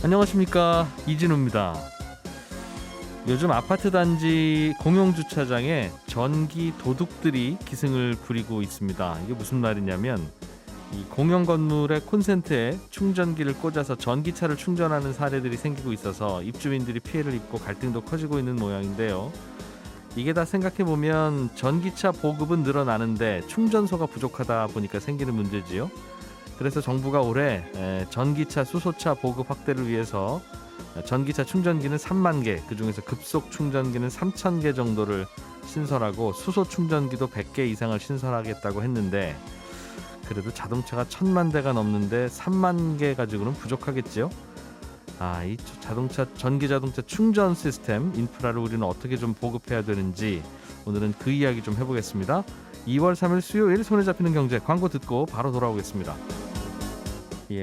안녕하십니까, 이진우입니다. 요즘 아파트 단지 공용주차장에 전기 도둑들이 기승을 부리고 있습니다. 이게 무슨 말이냐면 이 공용 건물의 콘센트에 충전기를 꽂아서 전기차를 충전하는 사례들이 생기고 있어서 입주민들이 피해를 입고 갈등도 커지고 있는 모양인데요. 이게 다 생각해보면 전기차 보급은 늘어나는데 충전소가 부족하다 보니까 생기는 문제지요. 그래서 정부가 올해 전기차, 수소차 보급 확대를 위해서 전기차 충전기는 3만 개, 그중에서 급속 충전기는 3천 개 정도를 신설하고 수소 충전기도 100개 이상을 신설하겠다고 했는데 그래도 자동차가 1,000만 대가 넘는데 3만 개 가지고는 부족하겠지요. 이 전기 자동차 충전 시스템 인프라를 우리는 어떻게 좀 보급해야 되는지 오늘은 그 이야기 좀 해보겠습니다. 2월 3일 수요일 손에 잡히는 경제 광고 듣고 바로 돌아오겠습니다.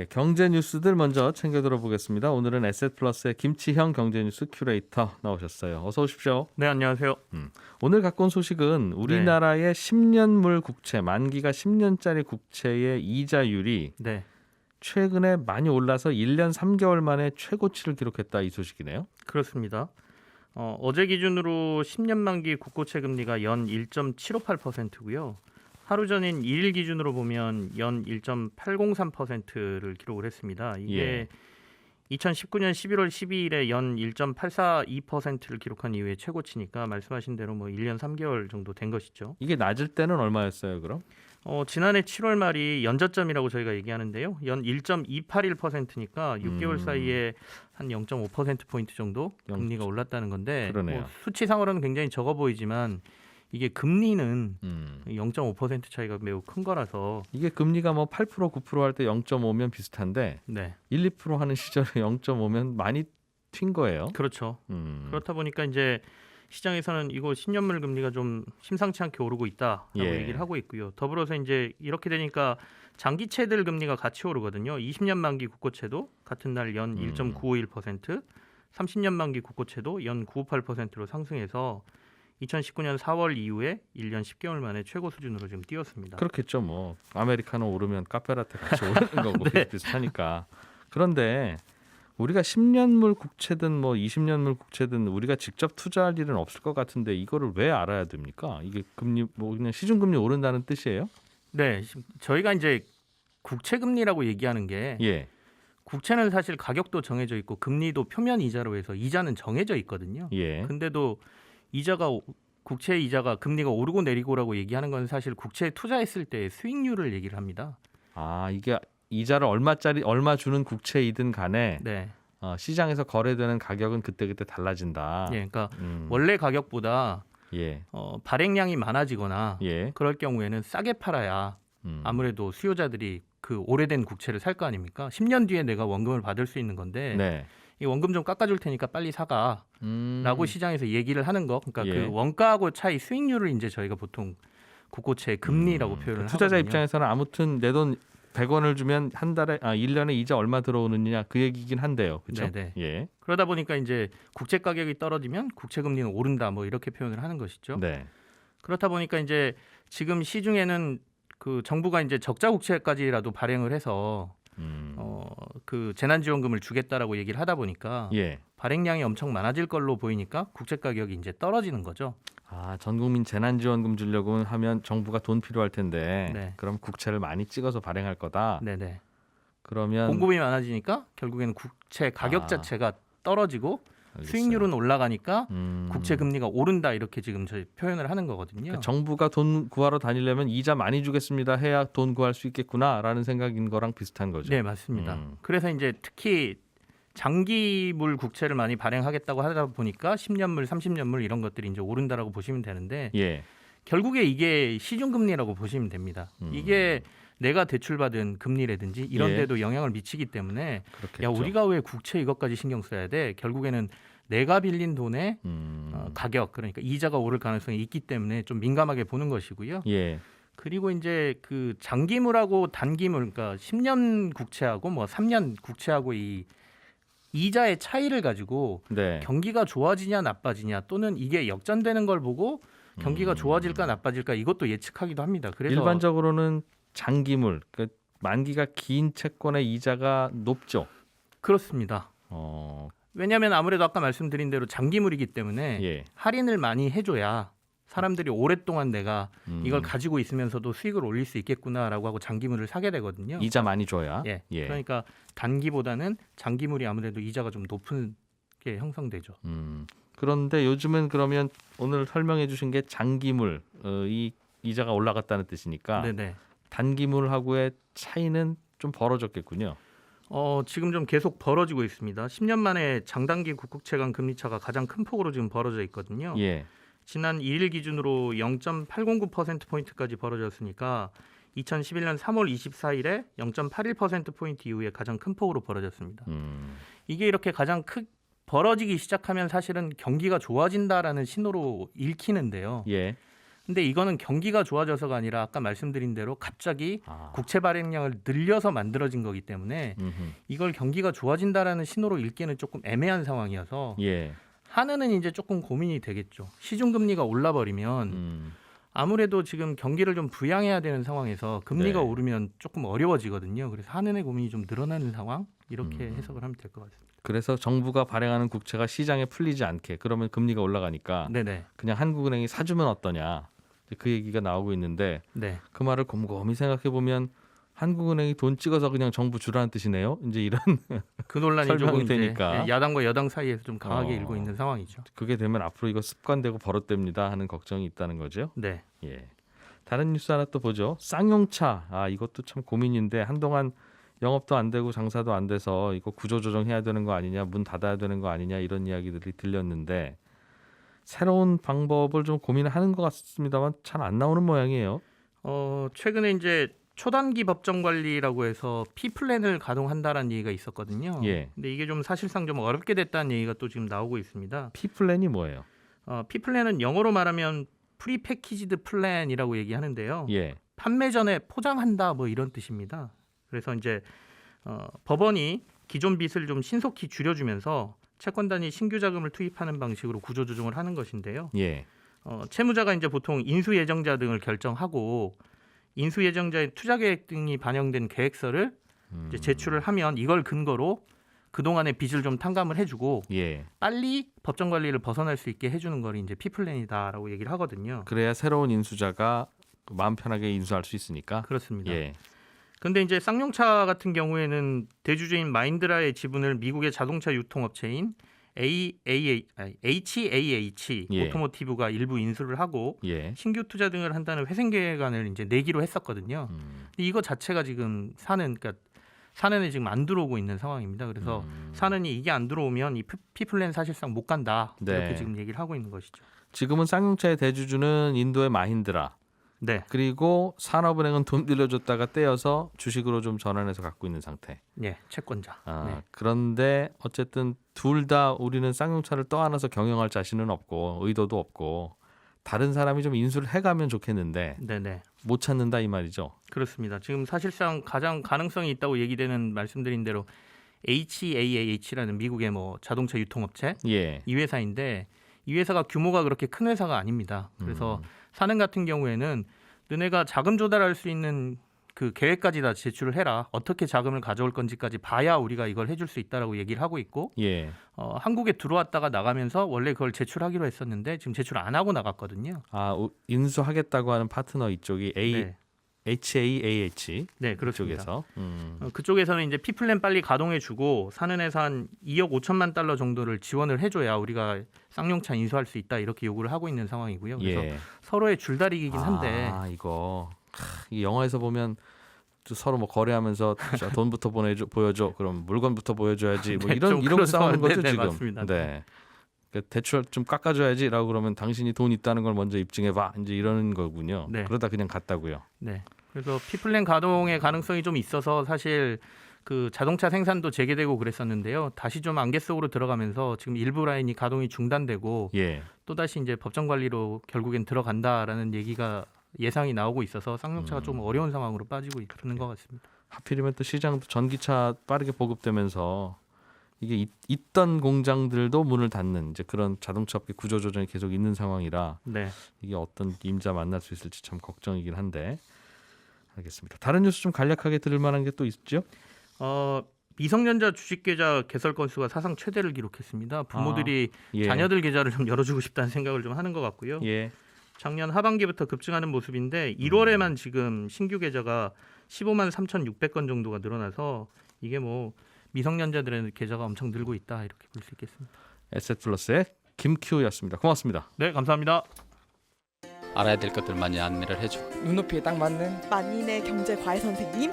경제 뉴스들 먼저 챙겨 들어보겠습니다. 오늘은 에셋플러스의 김치형 경제뉴스 큐레이터 나오셨어요. 어서 오십시오. 네, 안녕하세요. 오늘 갖고 온 소식은 우리나라의 10년물 국채, 만기가 10년짜리 국채의 이자율이 최근에 많이 올라서 1년 3개월 만에 최고치를 기록했다, 이 소식이네요. 그렇습니다. 어제 기준으로 10년 만기 국고채 금리가 연 1.758%고요. 하루 전인 1일 기준으로 보면 연 1.803%를 기록을 했습니다. 이게 2019년 11월 12일에 연 1.842%를 기록한 이후에 최고치니까 말씀하신 대로 1년 3개월 정도 된 것이죠. 이게 낮을 때는 얼마였어요, 그럼? 지난해 7월 말이 연저점이라고 저희가 얘기하는데요. 연 1.281%니까 6개월 사이에 한 0.5%포인트 정도 금리가 올랐다는 건데 수치상으로는 굉장히 적어 보이지만 이게 금리는 0.5% 차이가 매우 큰 거라서 이게 금리가 8% 9% 할 때 0.5면 비슷한데 1, 2% 하는 시절에 0.5면 많이 튄 거예요. 그렇죠. 그렇다 보니까 이제 시장에서는 이거 10년물 금리가 좀 심상치 않게 오르고 있다라고 얘기를 하고 있고요. 더불어서 이제 이렇게 되니까 장기채들 금리가 같이 오르거든요. 20년 만기 국고채도 같은 날 연 1.951%, 30년 만기 국고채도 연 958%로 상승해서 2019년 4월 이후에 1년 10개월 만에 최고 수준으로 지금 뛰었습니다. 그렇겠죠. 아메리카노 오르면 카페라테 같이 오르는 거고 비슷하니까. 그런데 우리가 10년물 국채든 20년물 국채든 우리가 직접 투자할 일은 없을 것 같은데 이거를 왜 알아야 됩니까? 이게 금리 그냥 시중금리 오른다는 뜻이에요? 네, 저희가 이제 국채 금리라고 얘기하는 게 국채는 사실 가격도 정해져 있고 금리도 표면 이자로 해서 이자는 정해져 있거든요. 근데도 국채 이자가 금리가 오르고 내리고라고 얘기하는 건 사실 국채에 투자했을 때 수익률을 얘기를 합니다. 이게 이자를 얼마 주는 국채이든 간에 시장에서 거래되는 가격은 그때그때 달라진다. 그러니까 원래 가격보다 발행량이 많아지거나 그럴 경우에는 싸게 팔아야 아무래도 수요자들이 그 오래된 국채를 살 거 아닙니까? 10년 뒤에 내가 원금을 받을 수 있는 건데 이 원금 좀 깎아줄 테니까 빨리 사가라고 시장에서 얘기를 하는 거. 그러니까 그 원가하고 차이 수익률을 이제 저희가 보통 국고채 금리라고 표현을 하거든요. 투자자 입장에서는 아무튼 내 돈 100원을 주면 한 달에 1년에 이자 얼마 들어오느냐 그 얘기긴 한데요. 그렇죠? 그러다 보니까 이제 국채 가격이 떨어지면 국채 금리는 오른다 이렇게 표현을 하는 것이죠. 그렇다 보니까 이제 지금 시중에는 그 정부가 이제 적자 국채까지라도 발행을 해서 그 재난지원금을 주겠다라고 얘기를 하다 보니까 발행량이 엄청 많아질 걸로 보이니까 국채 가격이 이제 떨어지는 거죠. 전 국민 재난지원금 주려고 하면 정부가 돈 필요할 텐데 그럼 국채를 많이 찍어서 발행할 거다. 그러면 공급이 많아지니까 결국에는 국채 가격 자체가 떨어지고 수익률은 올라가니까 국채 금리가 오른다 이렇게 지금 저희 표현을 하는 거거든요. 그러니까 정부가 돈 구하러 다니려면 이자 많이 주겠습니다 해야 돈 구할 수 있겠구나라는 생각인 거랑 비슷한 거죠. 네, 맞습니다. 그래서 이제 특히 장기물 국채를 많이 발행하겠다고 하다 보니까 10년물, 30년물 이런 것들이 이제 오른다라고 보시면 되는데 결국에 이게 시중금리라고 보시면 됩니다. 이게 내가 대출받은 금리라든지 이런 데도 영향을 미치기 때문에 우리가 왜 국채 이것까지 신경 써야 돼? 결국에는 내가 빌린 돈의 가격, 그러니까 이자가 오를 가능성이 있기 때문에 좀 민감하게 보는 것이고요. 그리고 이제 그 장기물하고 단기물, 그러니까 10년 국채하고 3년 국채하고 이 이자의 차이를 가지고 경기가 좋아지냐 나빠지냐 또는 이게 역전되는 걸 보고 경기가 좋아질까 나빠질까 이것도 예측하기도 합니다. 그래서 일반적으로는 장기물, 그러니까 만기가 긴 채권의 이자가 높죠. 그렇습니다. 왜냐하면 아무래도 아까 말씀드린 대로 장기물이기 때문에 예. 할인을 많이 해줘야 사람들이 오랫동안 내가 이걸 가지고 있으면서도 수익을 올릴 수 있겠구나라고 하고 장기물을 사게 되거든요. 이자 많이 줘야. 예. 예. 그러니까 단기보다는 장기물이 아무래도 이자가 좀 높은 게 형성되죠. 그런데 요즘은 그러면 오늘 설명해 주신 게 장기물, 이 이자가 올라갔다는 뜻이니까 네네. 단기물하고의 차이는 좀 벌어졌겠군요. 지금 좀 계속 벌어지고 있습니다. 10년 만에 장단기 국국채 간 금리 차가 가장 큰 폭으로 지금 벌어져 있거든요. 예. 지난 2일 기준으로 0.809%포인트까지 벌어졌으니까 2011년 3월 24일에 0.81%포인트 이후에 가장 큰 폭으로 벌어졌습니다. 이게 이렇게 가장 벌어지기 시작하면 사실은 경기가 좋아진다라는 신호로 읽히는데요. 예. 근데 이거는 경기가 좋아져서가 아니라 아까 말씀드린 대로 갑자기 국채 발행량을 늘려서 만들어진 거기 때문에 이걸 경기가 좋아진다라는 신호로 읽기는 조금 애매한 상황이어서 예. 하나는 이제 조금 고민이 되겠죠. 시중 금리가 올라버리면 아무래도 지금 경기를 좀 부양해야 되는 상황에서 금리가 네. 오르면 조금 어려워지거든요. 그래서 한은의 고민이 좀 늘어나는 상황 이렇게 해석을 하면 될 것 같습니다. 그래서 정부가 발행하는 국채가 시장에 풀리지 않게 그러면 금리가 올라가니까 네네. 그냥 한국은행이 사주면 어떠냐 그 얘기가 나오고 있는데 네. 그 말을 곰곰이 생각해 보면 한국은행이 돈 찍어서 그냥 정부 주라는 뜻이네요. 이제 이런 그 논란이 설명이 조금 이제 되니까. 야당과 여당 사이에서 좀 강하게 일고 있는 상황이죠. 그게 되면 앞으로 이거 습관되고 버릇됩니다 하는 걱정이 있다는 거죠. 네. 예. 다른 뉴스 하나 또 보죠. 쌍용차. 이것도 참 고민인데 한동안 영업도 안 되고 장사도 안 돼서 이거 구조조정해야 되는 거 아니냐, 문 닫아야 되는 거 아니냐 이런 이야기들이 들렸는데 새로운 방법을 좀 고민을 하는 것 같습니다만 잘 안 나오는 모양이에요. 최근에 이제 초단기 법정 관리라고 해서 P플랜을 가동한다라는 얘기가 있었거든요. 예. 근데 이게 좀 사실상 좀 어렵게 됐다는 얘기가 또 지금 나오고 있습니다. P플랜이 뭐예요? P플랜은 영어로 말하면 프리패키지드 플랜이라고 얘기하는데요. 예. 판매 전에 포장한다 뭐 이런 뜻입니다. 그래서 이제 법원이 기존 빚을 좀 신속히 줄여주면서 채권단이 신규 자금을 투입하는 방식으로 구조조정을 하는 것인데요. 예. 채무자가 이제 보통 인수 예정자 등을 결정하고 인수 예정자의 투자 계획 등이 반영된 계획서를 이제 제출을 하면 이걸 근거로 그동안의 빚을 좀 탕감을 해주고 예. 빨리 법정 관리를 벗어날 수 있게 해주는 걸 이제 P플랜이다라고 얘기를 하거든요. 그래야 새로운 인수자가 마음 편하게 인수할 수 있으니까. 그렇습니다. 예. 근데 이제 쌍용차 같은 경우에는 대주주인 마인드라의 지분을 미국의 자동차 유통업체인 HAH 예. 오토모티브가 일부 인수를 하고 예. 신규 투자 등을 한다는 회생계획안을 이제 내기로 했었거든요. 근데 이거 자체가 지금 사는에 지금 안 들어오고 있는 상황입니다. 그래서 사는이 이게 안 들어오면 이 P플랜 사실상 못 간다 이렇게 네. 지금 얘기를 하고 있는 것이죠. 지금은 쌍용차의 대주주는 인도의 마힌드라. 네, 그리고 산업은행은 돈 빌려줬다가 떼어서 주식으로 좀 전환해서 갖고 있는 상태. 네, 채권자. 네. 그런데 어쨌든 둘 다 우리는 쌍용차를 떠안아서 경영할 자신은 없고 의도도 없고 다른 사람이 좀 인수를 해가면 좋겠는데 네네. 못 찾는다 이 말이죠. 그렇습니다. 지금 사실상 가장 가능성이 있다고 얘기되는 말씀드린 대로 HAAH라는 미국의 뭐 자동차 유통업체 예. 이 회사인데 이 회사가 규모가 그렇게 큰 회사가 아닙니다. 그래서 사는 같은 경우에는 너네가 자금 조달할 수 있는 그 계획까지 다 제출을 해라. 어떻게 자금을 가져올 건지까지 봐야 우리가 이걸 해줄 수 있다라고 얘기를 하고 있고 예. 한국에 들어왔다가 나가면서 원래 그걸 제출하기로 했었는데 지금 제출 안 하고 나갔거든요. 인수하겠다고 하는 파트너 이쪽이 네. HAAH 네, 그렇습니다. 쪽에서 그쪽에서는 이제 P플랜 빨리 가동해주고 사는 회사 한 2억 5천만 달러 정도를 지원을 해줘야 우리가 쌍용차 인수할 수 있다 이렇게 요구를 하고 있는 상황이고요. 그래서 예. 서로의 줄다리기긴 한데 이거 이 영화에서 보면 또 서로 뭐 거래하면서 자, 돈부터 보여줘 그럼 물건부터 보여줘야지 뭐 네, 이런 좀 그런 싸우는 거죠 네, 지금. 맞습니다. 네. 그러니까 대출 좀 깎아줘야지라고 그러면 당신이 돈 있다는 걸 먼저 입증해봐 이제 이러는 거군요. 네. 그러다 그냥 갔다고요. 네. 그래서 P플랜 가동의 가능성이 좀 있어서 사실 그 자동차 생산도 재개되고 그랬었는데요. 다시 좀 안개 속으로 들어가면서 지금 일부 라인이 가동이 중단되고 예. 또 다시 이제 법정 관리로 결국엔 들어간다라는 얘기가 예상이 나오고 있어서 쌍용차가 좀 어려운 상황으로 빠지고 있는 것 같습니다. 하필이면 또 시장도 전기차 빠르게 보급되면서 이게 있던 공장들도 문을 닫는 이제 그런 자동차 업계 구조조정이 계속 있는 상황이라 네. 이게 어떤 임자 만날 수 있을지 참 걱정이긴 한데 알겠습니다. 다른 뉴스 좀 간략하게 들을 만한 게 또 있죠? 미성년자 주식 계좌 개설 건수가 사상 최대를 기록했습니다. 부모들이 예. 자녀들 계좌를 좀 열어주고 싶다는 생각을 좀 하는 것 같고요. 예. 작년 하반기부터 급증하는 모습인데 1월에만 지금 신규 계좌가 15만 3,600건 정도가 늘어나서 이게 뭐 미성년자들의 계좌가 엄청 늘고 있다 이렇게 볼 수 있겠습니다. 에셋플러스의 김큐였습니다. 고맙습니다. 네, 감사합니다. 알아야 될 것들 많이 안내를 해주고 눈높이에 딱 맞는 만인의 경제 과외 선생님.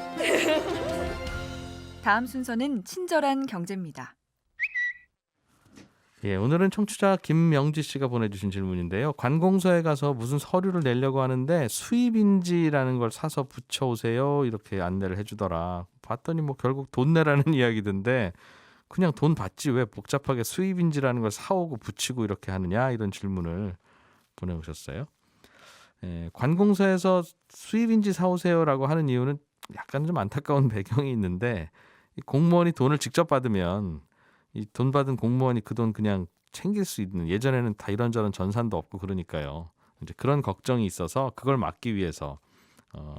다음 순서는 친절한 경제입니다. 예, 오늘은 청취자 김명지 씨가 보내주신 질문인데요. 관공서에 가서 무슨 서류를 내려고 하는데 수입인지라는 걸 사서 붙여오세요 이렇게 안내를 해주더라. 봤더니 뭐 결국 돈 내라는 이야기던데 그냥 돈 받지 왜 복잡하게 수입인지라는 걸 사오고 붙이고 이렇게 하느냐 이런 질문을 보내오셨어요. 예, 관공서에서 수입인지 사오세요라고 하는 이유는 약간 좀 안타까운 배경이 있는데 이 공무원이 돈을 직접 받으면 이 돈 받은 공무원이 그 돈 그냥 챙길 수 있는 예전에는 다 이런저런 전산도 없고 그러니까요. 이제 그런 걱정이 있어서 그걸 막기 위해서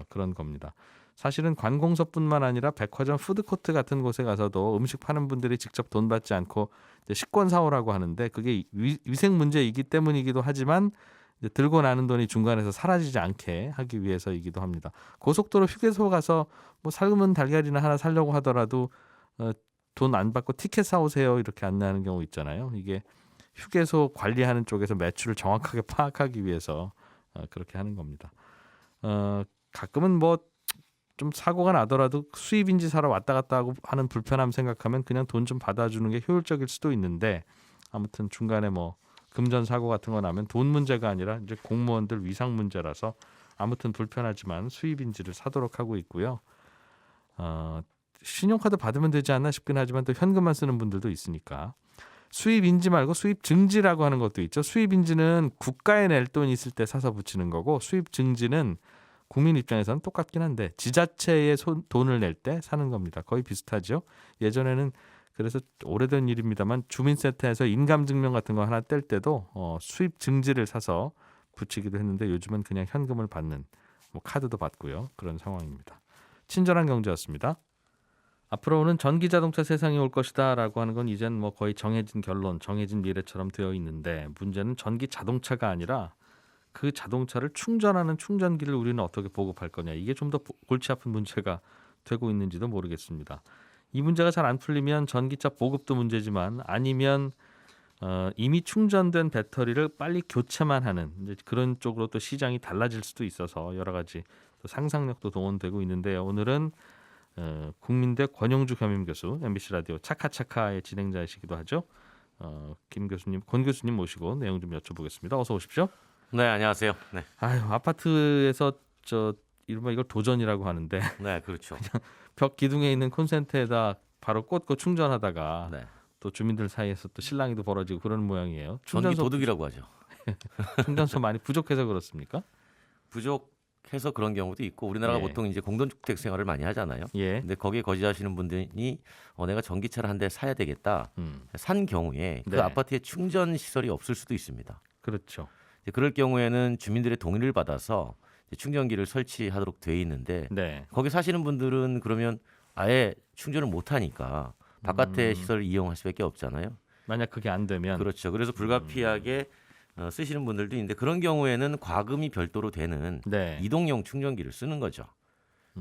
그런 겁니다. 사실은 관공서뿐만 아니라 백화점, 푸드코트 같은 곳에 가서도 음식 파는 분들이 직접 돈 받지 않고 이제 식권 사오라고 하는데 그게 위생 문제이기 때문이기도 하지만 이제 들고 나는 돈이 중간에서 사라지지 않게 하기 위해서이기도 합니다. 고속도로 휴게소 가서 뭐 삶은 달걀이나 하나 사려고 하더라도 돈 안 받고 티켓 사오세요 이렇게 안내하는 경우 있잖아요. 이게 휴게소 관리하는 쪽에서 매출을 정확하게 파악하기 위해서 그렇게 하는 겁니다. 가끔은 뭐 좀 사고가 나더라도 수입인지 사러 왔다 갔다 하고 하는 불편함 생각하면 그냥 돈 좀 받아주는 게 효율적일 수도 있는데 아무튼 중간에 뭐 금전 사고 같은 거 나면 돈 문제가 아니라 이제 공무원들 위상 문제라서 아무튼 불편하지만 수입인지를 사도록 하고 있고요. 신용카드 받으면 되지 않나 싶긴 하지만 또 현금만 쓰는 분들도 있으니까 수입인지 말고 수입증지라고 하는 것도 있죠. 수입인지는 국가에 낼 돈이 있을 때 사서 붙이는 거고 수입증지는 국민 입장에서는 똑같긴 한데 지자체에 돈을 낼 때 사는 겁니다. 거의 비슷하죠. 예전에는 그래서 오래된 일입니다만 주민센터에서 인감증명 같은 거 하나 뗄 때도 수입증지를 사서 붙이기도 했는데 요즘은 그냥 현금을 받는 뭐 카드도 받고요. 그런 상황입니다. 친절한 경제였습니다. 앞으로는 전기자동차 세상이 올 것이다 라고 하는 건 이젠 뭐 거의 정해진 결론, 정해진 미래처럼 되어 있는데 문제는 전기자동차가 아니라 그 자동차를 충전하는 충전기를 우리는 어떻게 보급할 거냐. 이게 좀 더 골치 아픈 문제가 되고 있는지도 모르겠습니다. 이 문제가 잘 안 풀리면 전기차 보급도 문제지만 아니면 이미 충전된 배터리를 빨리 교체만 하는 이제 그런 쪽으로 또 시장이 달라질 수도 있어서 여러 가지 또 상상력도 동원되고 있는데요. 오늘은 국민대 권영주 겸임교수, MBC 라디오 차카차카의 진행자이시기도 하죠. 김 교수님, 권 교수님 모시고 내용 좀 여쭤보겠습니다. 어서 오십시오. 네, 안녕하세요. 네, 아유, 아파트에서 이른바 이걸 도전이라고 하는데 네, 그렇죠. 벽 기둥에 있는 콘센트에다 바로 꽂고 충전하다가 네, 또 주민들 사이에서 또 실랑이도 벌어지고 그런 모양이에요. 전기 도둑이라고 하죠. 충전소 많이 부족해서 그렇습니까? 부족해서 그런 경우도 있고 우리나라가 예. 보통 이제 공동주택 생활을 많이 하잖아요. 예. 근데 거기에 거주하시는 분들이 내가 전기차를 한 대 사야 되겠다. 산 경우에 그 네. 아파트에 충전 시설이 없을 수도 있습니다. 그렇죠. 이제 그럴 경우에는 주민들의 동의를 받아서 이제 충전기를 설치하도록 돼 있는데 네. 거기 사시는 분들은 그러면 아예 충전을 못 하니까 바깥의 시설을 이용할 수밖에 없잖아요. 만약 그게 안 되면 그렇죠. 그래서 불가피하게 쓰시는 분들도 있는데 그런 경우에는 과금이 별도로 되는 네. 이동용 충전기를 쓰는 거죠.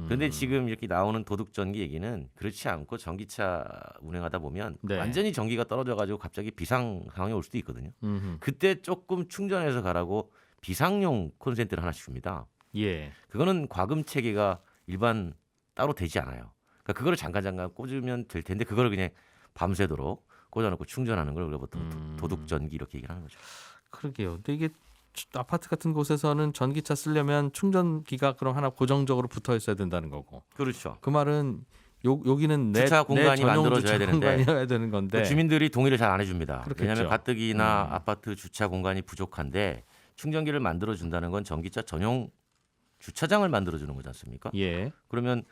그런데 지금 이렇게 나오는 도둑전기 얘기는 그렇지 않고 전기차 운행하다 보면 네. 완전히 전기가 떨어져가지고 갑자기 비상 상황이 올 수도 있거든요. 음흠. 그때 조금 충전해서 가라고 비상용 콘센트를 하나씩 줍니다. 예. 그거는 과금 체계가 일반 따로 되지 않아요. 그러니까 그거를 잠깐 꽂으면 될 텐데 그거를 그냥 밤새도록 꽂아놓고 충전하는 걸 우리가 보통 도둑전기 이렇게 얘기를 하는 거죠. 그러게요. 근데 이게 아파트 같은 곳에서는 전기차 쓰려면 충전기가 그럼 하나 고정적으로 붙어 있어야 된다는 거고. 그렇죠. 그 말은 여기는 내 주차 공간이 전용 만들어져야 주차 되는데 공간이어야 되는 건데. 주민들이 동의를 잘 안 해줍니다. 그렇겠죠. 왜냐하면 가뜩이나 아파트 주차 공간이 부족한데 충전기를 만들어준다는 건 전기차 전용 주차장을 만들어주는 거지 않습니까? 예. 그러면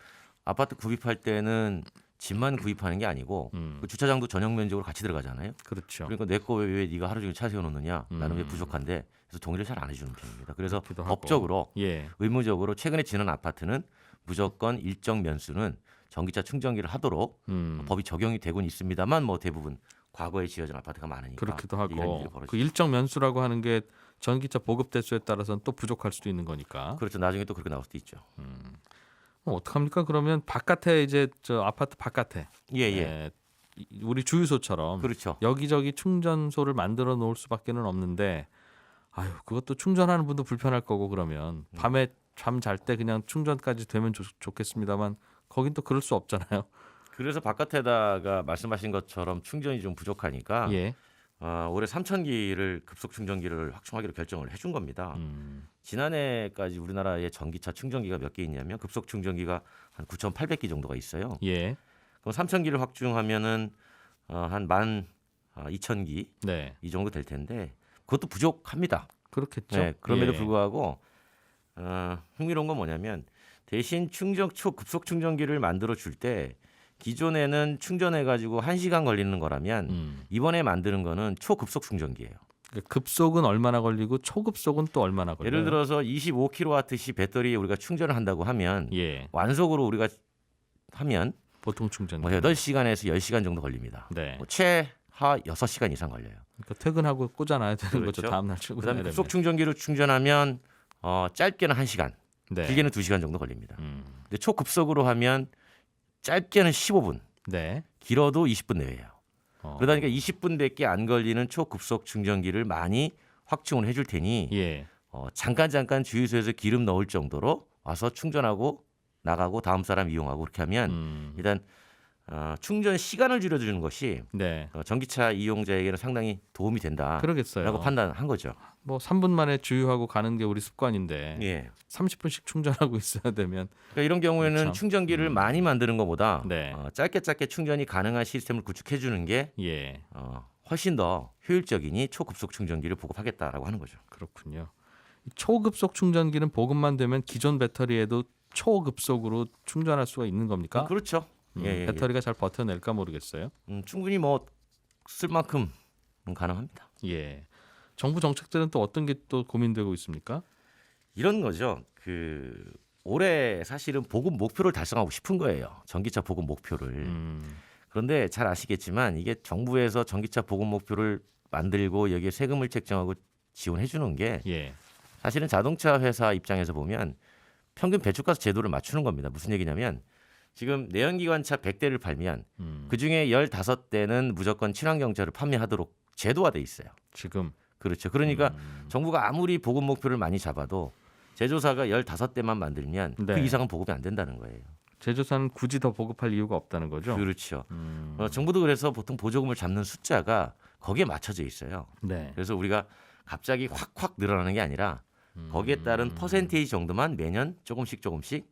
아파트 구입할 때는 집만 구입하는 게 아니고 그 주차장도 전용 면적으로 같이 들어가잖아요. 그렇죠. 그러니까 내 거 왜 네가 하루 종일 차 세워놓느냐? 나는 왜 부족한데? 그래서 동의를 잘 안 해주는 편입니다. 그래서 그렇기도 하고. 법적으로 예. 의무적으로 최근에 지은 아파트는 무조건 일정 면수는 전기차 충전기를 하도록 법이 적용이 되곤 있습니다만 뭐 대부분 과거에 지어진 아파트가 많으니까 그렇기도 이런 하고 일이 벌어지죠. 그 일정 면수라고 하는 게 전기차 보급 대수에 따라서는 또 부족할 수도 있는 거니까. 그렇죠. 나중에 또 그렇게 나올 수도 있죠. 그럼 어떡합니까? 그러면 바깥에 이제 저 아파트 바깥에 예. 우리 주유소처럼 그렇죠. 여기저기 충전소를 만들어 놓을 수밖에는 없는데 아유 그것도 충전하는 분도 불편할 거고 그러면 밤에 잠 잘 때 그냥 충전까지 되면 좋겠습니다만 거긴 또 그럴 수 없잖아요. 그래서 바깥에다가 말씀하신 것처럼 충전이 좀 부족하니까 예. 올해 3,000기를 급속 충전기를 확충하기로 결정을 해준 겁니다. 지난해까지 우리나라에 전기차 충전기가 몇 개 있냐면 급속 충전기가 한 9,800기 정도가 있어요. 예. 그럼 3,000기를 확충하면은 한 12,000기 네. 이 정도 될 텐데 그것도 부족합니다. 그렇겠죠. 네, 그럼에도 예. 불구하고 흥미로운 건 뭐냐면 대신 초급속 충전기를 만들어 줄 때 기존에는 충전해 가지고 1시간 걸리는 거라면 이번에 만드는 거는 초급속 충전기예요. 그러니까 급속은 얼마나 걸리고 초급속은 또 얼마나 걸려요? 예를 들어서 25kWh 배터리에 우리가 충전을 한다고 하면 예. 완속으로 우리가 하면 보통 충전. 뭐 8시간에서 10시간 정도 걸립니다. 네. 뭐 최하 6시간 이상 걸려요. 그러니까 퇴근하고 꽂아놔야 되는 그렇죠. 거죠. 다음 날 그다음에 출근해야 되면. 급속 충전기로 충전하면 짧게는 1시간, 네. 길게는 2시간 정도 걸립니다. 근데 초급속으로 하면 짧게는 15분, 네. 길어도 20분 내외예요. 어. 그러다 보니까 20분밖에 안 걸리는 초급속 충전기를 많이 확충을 해줄 테니 예. 잠깐 주유소에서 기름 넣을 정도로 와서 충전하고 나가고 다음 사람 이용하고 그렇게 하면 일단 충전 시간을 줄여주는 것이 네. 전기차 이용자에게는 상당히 도움이 된다라고 그러겠어요. 판단한 거죠. 뭐 3분 만에 주유하고 가는 게 우리 습관인데 예. 30분씩 충전하고 있어야 되면 그러니까 이런 경우에는 참. 충전기를 많이 만드는 것보다 네. 짧게 충전이 가능한 시스템을 구축해 주는 게 예. 훨씬 더 효율적이니 초급속 충전기를 보급하겠다라고 하는 거죠. 그렇군요. 이 초급속 충전기는 보급만 되면 기존 배터리에도 초급속으로 충전할 수가 있는 겁니까? 그렇죠. 예. 배터리가 잘 버텨낼까 모르겠어요. 충분히 뭐 쓸 만큼 가능합니다. 예. 정부 정책들은 또 어떤 게 또 고민되고 있습니까? 이런 거죠. 올해 사실은 보급 목표를 달성하고 싶은 거예요. 전기차 보급 목표를. 그런데 잘 아시겠지만 이게 정부에서 전기차 보급 목표를 만들고 여기에 세금을 책정하고 지원해 주는 게 예. 사실은 자동차 회사 입장에서 보면 평균 배출가스 제도를 맞추는 겁니다. 무슨 얘기냐면 지금 내연기관차 100대를 팔면 그중에 15대는 무조건 친환경차를 판매하도록 제도화돼 있어요. 지금 그렇죠. 그러니까 정부가 아무리 보급 목표를 많이 잡아도 제조사가 15대만 만들면 네. 그 이상은 보급이 안 된다는 거예요. 제조사는 굳이 더 보급할 이유가 없다는 거죠. 그렇죠. 정부도 그래서 보통 보조금을 잡는 숫자가 거기에 맞춰져 있어요. 네. 그래서 우리가 갑자기 확 늘어나는 게 아니라 거기에 따른 퍼센테이지 정도만 매년 조금씩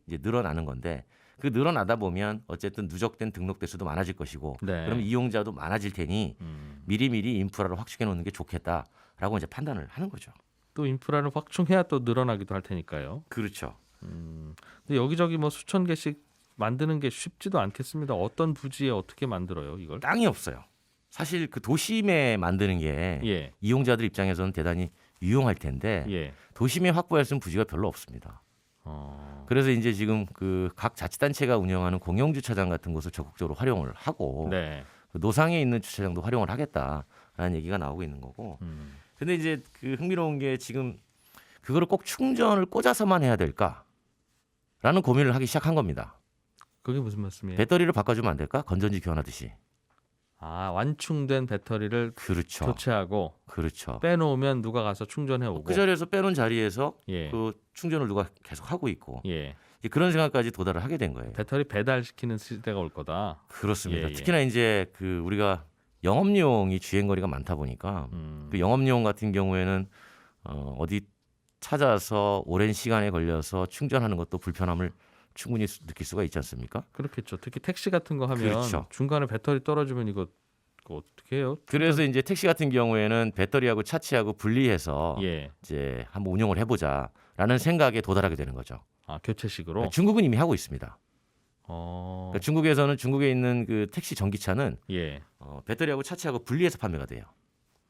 이제 늘어나는 건데 그 늘어나다 보면 어쨌든 누적된 등록 대수도 많아질 것이고 네. 그럼 이용자도 많아질 테니 미리미리 인프라를 확충해 놓는 게 좋겠다라고 이제 판단을 하는 거죠. 또 인프라를 확충해야 또 늘어나기도 할 테니까요. 그렇죠. 근데 여기저기 뭐 수천 개씩 만드는 게 쉽지도 않겠습니다. 어떤 부지에 어떻게 만들어요, 이걸? 땅이 없어요. 사실 그 도심에 만드는 게 예. 이용자들 입장에서는 대단히 유용할 텐데 예. 도심에 확보할 수 있는 부지가 별로 없습니다. 그래서 이제 지금 그 각 자치단체가 운영하는 공영주차장 같은 곳을 적극적으로 활용을 하고 네. 그 노상에 있는 주차장도 활용을 하겠다라는 얘기가 나오고 있는 거고. 근데 이제 그 흥미로운 게 지금 그거를 꼭 충전을 꽂아서만 해야 될까라는 고민을 하기 시작한 겁니다. 그게 무슨 말씀이에요? 배터리를 바꿔주면 안 될까? 건전지 교환하듯이. 완충된 배터리를 그렇죠. 교체하고 그렇죠. 빼놓으면 누가 가서 충전해 오고. 그 자리에서 빼놓은 자리에서 예. 그 충전을 누가 계속 하고 있고 예. 이제 그런 생각까지 도달을 하게 된 거예요. 배터리 배달시키는 시대가 올 거다. 그렇습니다. 예, 예. 특히나 이제 그 우리가 영업용이 주행거리가 많다 보니까 그 영업용 같은 경우에는 어디 찾아서 오랜 시간에 걸려서 충전하는 것도 불편함을 충분히 느낄 수가 있지 않습니까? 그렇겠죠. 특히 택시 같은 거 하면 그렇죠. 중간에 배터리 떨어지면 이거 어떻게 해요? 그래서 이제 택시 같은 경우에는 배터리하고 차치하고 분리해서 예. 이제 한번 운영을 해보자라는 생각에 도달하게 되는 거죠. 교체식으로. 중국은 이미 하고 있습니다. 어. 그러니까 중국에서는 중국에 있는 그 택시 전기차는 예. 배터리하고 차치하고 분리해서 판매가 돼요.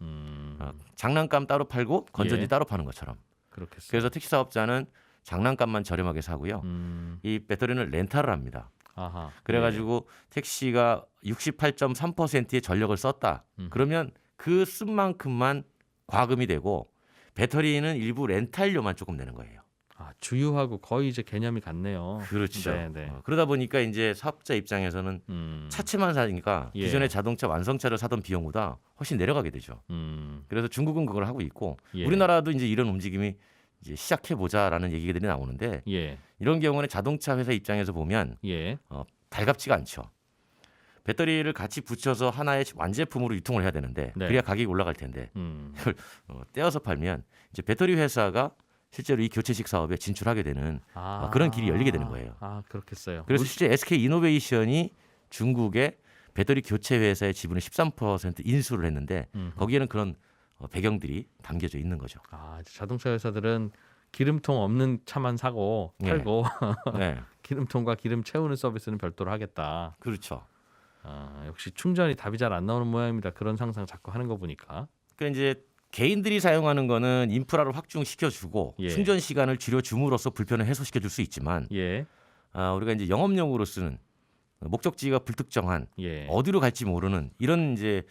음. 장난감 따로 팔고 건전지 예. 따로 파는 것처럼. 그렇겠어요. 그래서 택시 사업자는 장난감만 저렴하게 사고요. 음. 이 배터리는 렌탈을 합니다. 아하. 그래가지고 택시가 68.3%의 전력을 썼다. 그러면 그 쓴 만큼만 과금이 되고 배터리는 일부 렌탈료만 조금 내는 거예요. 아, 주유하고 거의 이제 개념이 같네요. 그렇죠. 네, 네. 그러다 보니까 이제 사업자 입장에서는 차체만 사니까 예. 기존의 자동차 완성차를 사던 비용보다 훨씬 내려가게 되죠. 그래서 중국은 그걸 하고 있고 예. 우리나라도 이제 이런 움직임이 이제 시작해 보자라는 얘기들이 나오는데 예. 이런 경우는 자동차 회사 입장에서 보면 예. 달갑지가 않죠. 배터리를 같이 붙여서 하나의 완제품으로 유통을 해야 되는데 네. 그래야 가격이 올라갈 텐데 이걸 떼어서 팔면 이제 배터리 회사가 실제로 이 교체식 사업에 진출하게 되는 그런 길이 열리게 되는 거예요. 아, 그렇겠어요. 그래서 실제 SK 이노베이션이 중국의 배터리 교체 회사의 지분을 13% 인수를 했는데 거기에는 그런 배경들이 담겨져 있는 거죠. 아, 자동차 회사들은 기름통 없는 차만 사고 팔고 네, 기름통과 기름 채우는 서비스는 별도로 하겠다. 그렇죠. 아, 역시 충전이 답이 잘 안 나오는 모양입니다. 그런 상상 자꾸 하는 거 보니까. 그러니까 이제 개인들이 사용하는 거는 인프라를 확충시켜주고 예. 충전 시간을 줄여줌으로써 불편을 해소시켜줄 수 있지만 예. 우리가 이제 영업용으로 쓰는 목적지가 불특정한 예. 어디로 갈지 모르는 이런 이제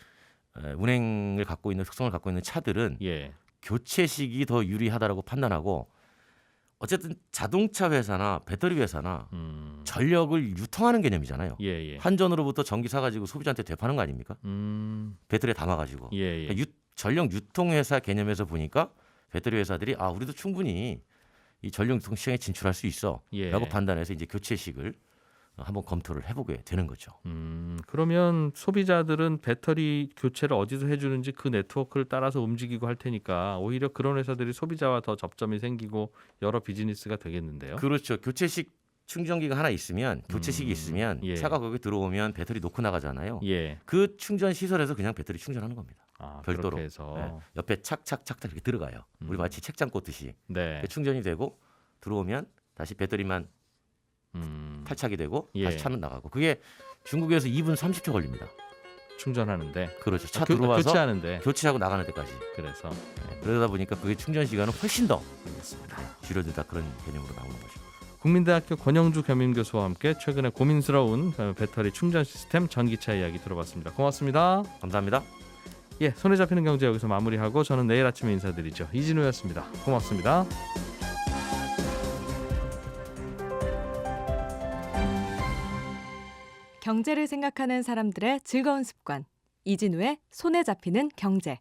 운행을 갖고 있는 특성을 갖고 있는 차들은 예. 교체식이 더 유리하다라고 판단하고 어쨌든 자동차 회사나 배터리 회사나 전력을 유통하는 개념이잖아요. 예, 예. 한전으로부터 전기 사가지고 소비자한테 되파는 거 아닙니까? 배터리에 담아가지고 예, 예. 그러니까 전력 유통회사 개념에서 보니까 배터리 회사들이 우리도 충분히 이 전력 유통 시장에 진출할 수 있어라고 예. 판단해서 이제 교체식을 한번 검토를 해보게 되는 거죠. 그러면 소비자들은 배터리 교체를 어디서 해주는지 그 네트워크를 따라서 움직이고 할 테니까 오히려 그런 회사들이 소비자와 더 접점이 생기고 여러 비즈니스가 되겠는데요. 그렇죠. 교체식 충전기가 하나 있으면 교체식이 있으면 예. 차가 거기 들어오면 배터리 놓고 나가잖아요. 예. 그 충전 시설에서 그냥 배터리 충전하는 겁니다. 별도로. 그렇게 해서. 네. 옆에 착착착 이렇게 들어가요. 우리 마치 책장 꽂듯이 네. 충전이 되고 들어오면 다시 배터리만 탈착이 되고 예. 다시 차는 나가고 그게 중국에서 2분 30초 걸립니다. 충전하는데. 그렇죠. 차 들어와서 교체하는데. 교체하고 나가는 데까지. 그래서 그러다 보니까 그게 충전 시간은 훨씬 더 알겠습니다. 줄여들다 그런 개념으로 나오는 거죠. 국민대학교 권영주 겸임교수와 함께 최근에 고민스러운 배터리 충전 시스템 전기차 이야기 들어봤습니다. 고맙습니다. 감사합니다. 예, 손에 잡히는 경제 여기서 마무리하고 저는 내일 아침에 인사드리죠. 이진우였습니다. 고맙습니다. 경제를 생각하는 사람들의 즐거운 습관. 이진우의 손에 잡히는 경제.